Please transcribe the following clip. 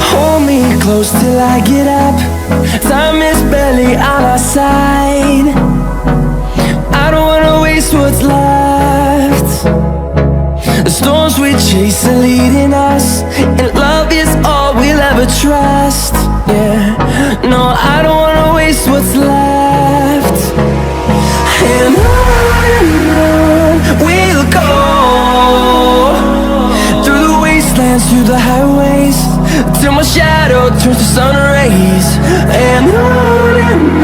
Hold me close till I get up. Time is barely on our side. I don't wanna waste what's left. The storms we chase are leading us, and love is all we'll ever trust. Yeah, no, I don't wanna waste what's left. And on we'll go, through the wastelands, through the highways, till my shadow turns to sun rays. And on